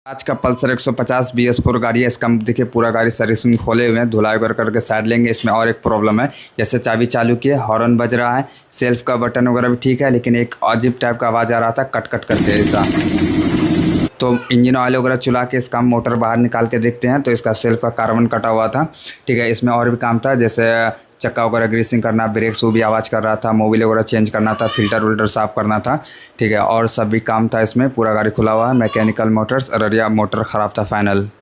आज का Pulsar 150 BS4 गाड़ी है। इसका देखिए पूरा गाड़ी सर्विसिंग खोले हुए हैं, धुलाई वगैरह करके साइड लेंगे। इसमें और एक प्रॉब्लम है, जैसे चाबी चालू किए हॉर्न बज रहा है, सेल्फ का बटन वगैरह भी ठीक है, लेकिन एक अजीब टाइप का आवाज़ आ रहा था कट कट करके ऐसा। तो इंजन ऑयल वगैरह चुला के इसका मोटर बाहर निकाल के देखते हैं, तो इसका सेल्फ का कार्बन कटा हुआ था। ठीक है, इसमें और भी काम था, जैसे चक्का वगैरह ग्रीसिंग करना, ब्रेक शू भी आवाज़ कर रहा था, मोबिल वगैरह चेंज करना था, फिल्टर विल्टर साफ़ करना था। ठीक है, और सब भी काम था इसमें। पूरा गाड़ी खुला हुआ है। मैकेनिकल मोटर्स अररिया, मोटर ख़राब था फाइनल।